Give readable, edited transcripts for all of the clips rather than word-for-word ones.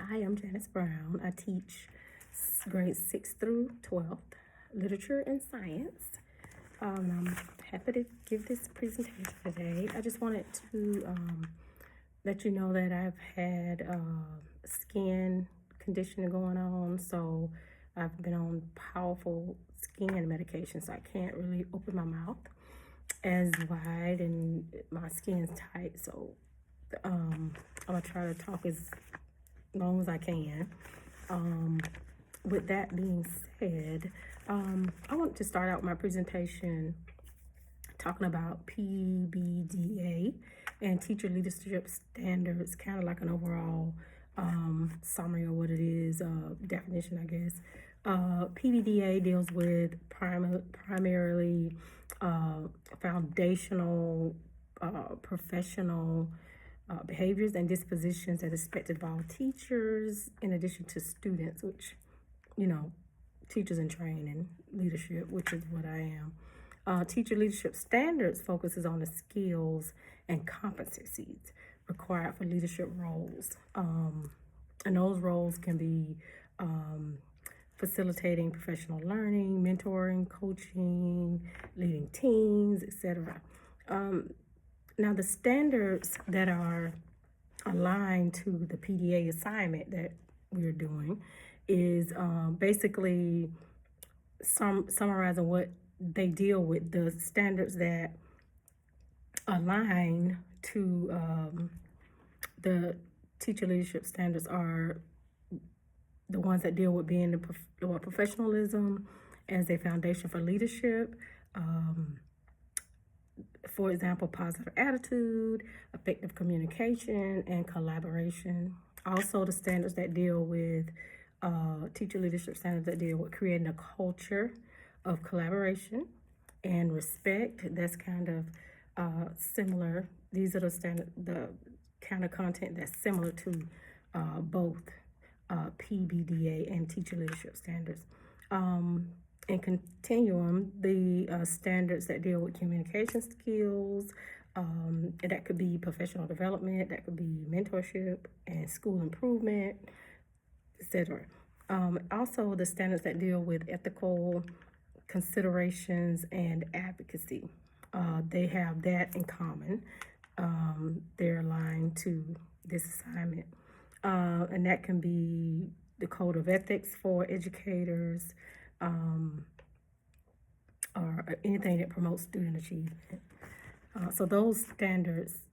Hi, I'm Janice Brown. I teach grades 6th through 12th, literature and science. I'm happy to give this presentation today. I just wanted to let you know that I've had skin conditioning going on, so I've been on powerful skin medication, so I can't really open my mouth as wide and my skin's tight, so I'm gonna try to talk as long as I can. With that being said, I want to start out my presentation talking about PBDA and teacher leadership standards, kind of like an overall summary of what it is, definition, I guess. PBDA deals with primarily foundational, professional behaviors and dispositions that are expected of all teachers, in addition to students, which, you know, teachers in training, leadership, which is what I am. Teacher leadership standards focuses on the skills and competencies required for leadership roles. And those roles can be facilitating professional learning, mentoring, coaching, leading teams, etc. Now, the standards that are aligned to the PDA assignment that we're doing is basically summarizing what they deal with. The standards that align to the teacher leadership standards are the ones that deal with being professionalism as a foundation for leadership. For example, positive attitude, effective communication, and collaboration. Also, the standards that deal with teacher leadership standards that deal with creating a culture of collaboration and respect. That's kind of similar. These are the kind of content that's similar to both PBDA and teacher leadership standards. And continuum, the standards that deal with communication skills, that could be professional development, that could be mentorship and school improvement, etc. Also, the standards that deal with ethical considerations and advocacy. They have that in common. They're aligned to this assignment. And that can be the code of ethics for educators, or anything that promotes student achievement. So those standards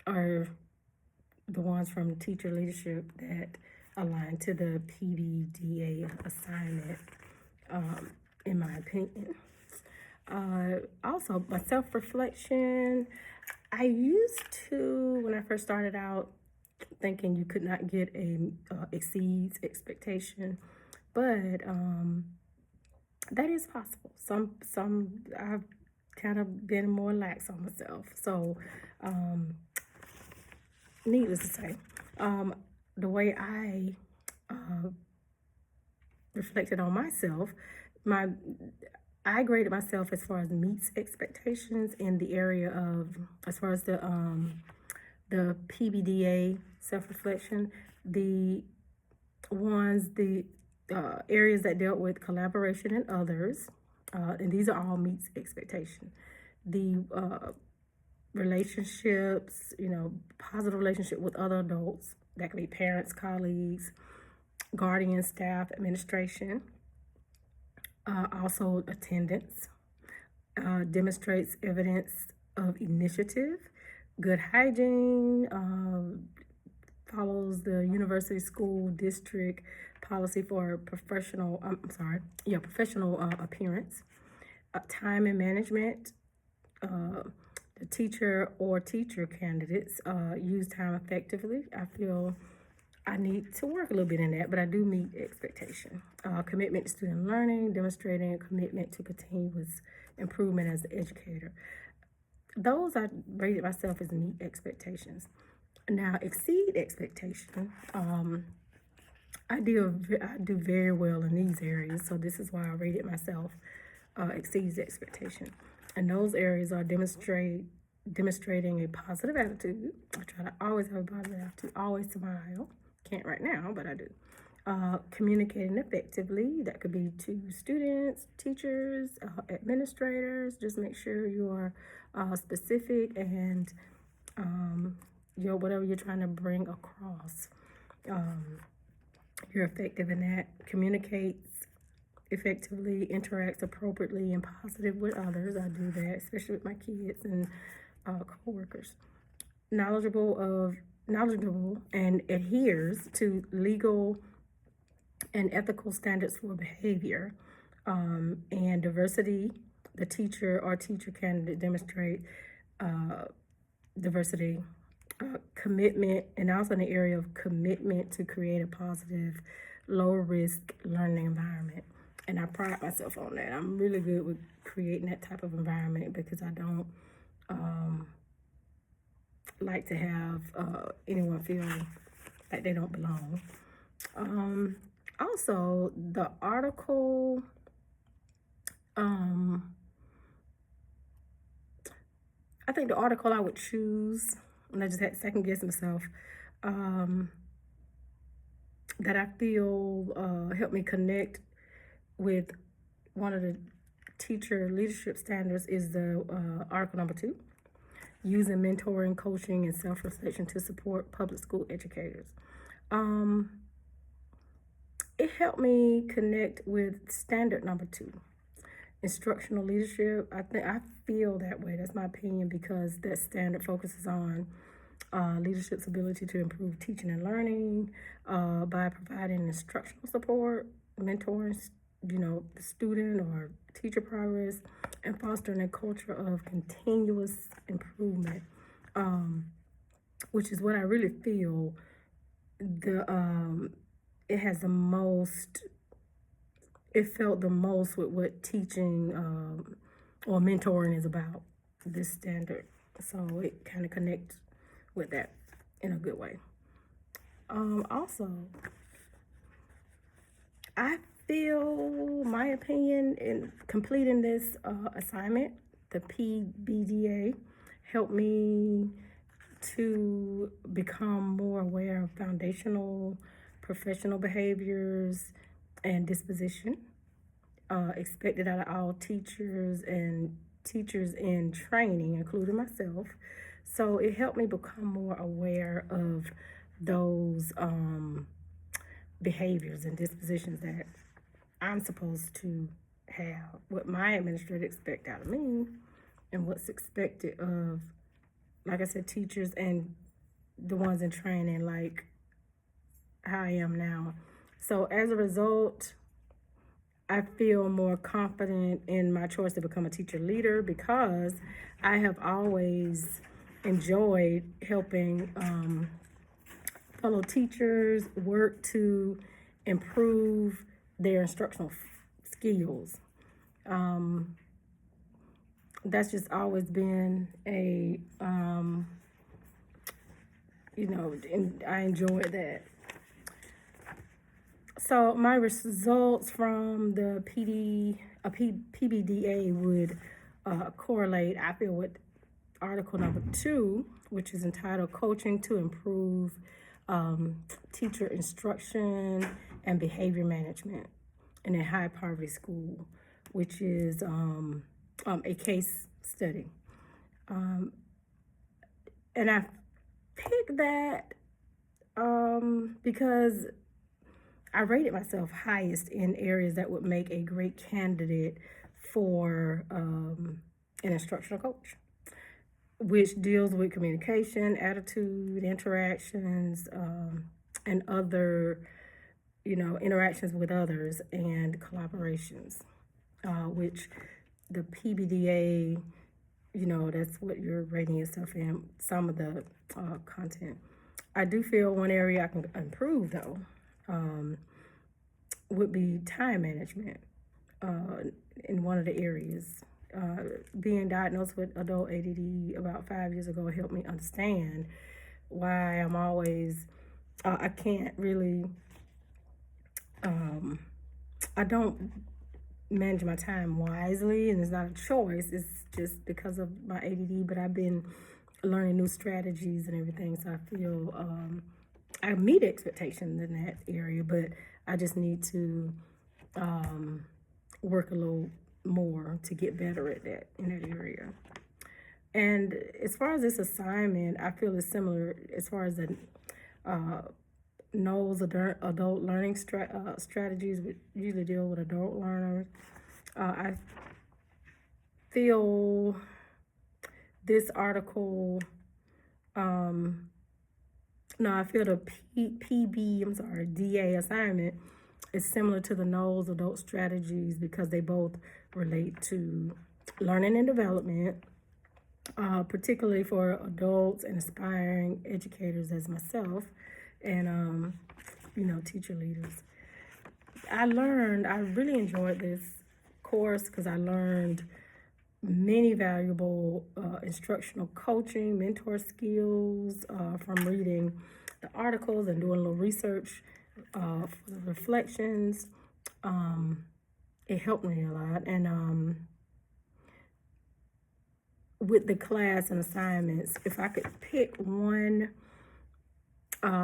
are the ones from teacher leadership that align to the PBDA assignment, in my opinion. Also, my self-reflection, I used to, when I first started out, thinking you could not get a exceeds expectation, but that is possible. Some I've kind of been more lax on myself. So, needless to say, the way I reflected on myself, I graded myself as far as meets expectations in the area of, as far as the PBDA self-reflection, the areas that dealt with collaboration and others, and these are all meets expectation. The relationships, positive relationship with other adults, that could be parents, colleagues, guardians, staff, administration. Also, attendance demonstrates evidence of initiative, good hygiene, follows the university school district policy for professional appearance, time and management. The teacher or teacher candidates use time effectively. I feel I need to work a little bit in that, but I do meet expectation. Commitment to student learning, demonstrating a commitment to continuous improvement as an educator. Those I rated myself as meet expectations. Now, exceed expectation. I do very well in these areas, so this is why I rated myself exceeds expectation. And those areas are demonstrating a positive attitude. I try to always have a positive attitude, always smile, Can't right now, but I do. Communicating effectively, that could be to students, teachers, administrators. Just make sure you're specific and whatever you're trying to bring across. You're effective in that. Communicates effectively, interacts appropriately and positive with others. I do that, especially with my kids and coworkers. Knowledgeable and adheres to legal and ethical standards for behavior. And diversity, the teacher or teacher candidate demonstrate diversity, commitment, and also in the area of commitment to create a positive, low risk learning environment. And I pride myself on that. I'm really good with creating that type of environment because I don't like to have anyone feel like they don't belong. Also, the article, I think the article I would choose, and I just had to second guess myself, that I feel helped me connect with one of the teacher leadership standards is the article number 2, using mentoring, coaching, and self-reflection to support public school educators. It helped me connect with standard number 2, instructional leadership. I feel that way. That's my opinion because that standard focuses on leadership's ability to improve teaching and learning by providing instructional support, mentoring, the student or teacher progress, and fostering a culture of continuous improvement, which is what I really feel it has the most. It felt the most with what teaching or mentoring is about. This standard, so it kind of connects with that in a good way. Also, I feel my opinion in completing this assignment, the PBDA, helped me to become more aware of foundational professional behaviors and disposition expected out of all teachers and teachers in training, including myself. So it helped me become more aware of those behaviors and dispositions that I'm supposed to have, what my administrator expect out of me, and what's expected of, like I said, teachers and the ones in training, like how I am now. So as a result, I feel more confident in my choice to become a teacher leader because I have always enjoyed helping fellow teachers work to improve their instructional skills. That's just always been a, and I enjoyed that. So my results from the PBDA would correlate, I feel, with article number 2, which is entitled Coaching to Improve Teacher Instruction and Behavior Management in a High Poverty School, which is a case study. And I picked that because I rated myself highest in areas that would make a great candidate for an instructional coach, which deals with communication, attitude, interactions, and other, interactions with others and collaborations, which the PBDA, that's what you're rating yourself in, some of the content. I do feel one area I can improve, though, would be time management in one of the areas. Being diagnosed with adult ADD about 5 years ago helped me understand why I'm always, I can't really, I don't manage my time wisely, and it's not a choice, it's just because of my ADD, but I've been learning new strategies and everything, so I feel I meet expectations in that area, but I just need to work a little more to get better at that in that area. And as far as this assignment, I feel it's similar as far as the Knowles adult learning strategies, which usually deal with adult learners. I feel this article, I feel the DA assignment is similar to the Knowles adult strategies because they both relate to learning and development, particularly for adults and aspiring educators as myself, and teacher leaders. I really enjoyed this course because I learned many valuable instructional coaching, mentor skills from reading the articles and doing a little research for the reflections. It helped me a lot. And with the class and assignments, if I could pick one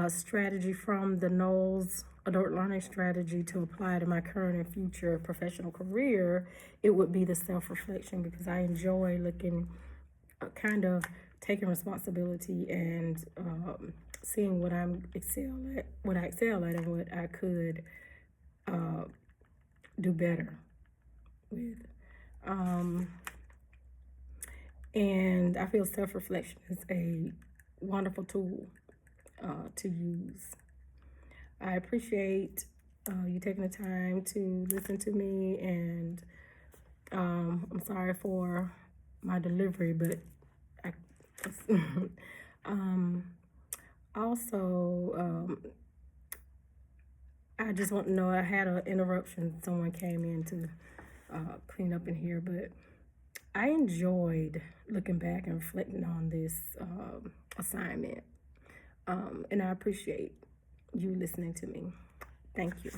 strategy from the Knowles adult learning strategy to apply to my current and future professional career, it would be the self-reflection, because I enjoy looking, kind of taking responsibility and seeing what I excel at, and what I could do better with. And I feel self-reflection is a wonderful tool to use. I appreciate you taking the time to listen to me, and I'm sorry for my delivery, but I just want to know, I had an interruption. Someone came in to clean up in here, but I enjoyed looking back and reflecting on this assignment. And I appreciate you listening to me. Thank you.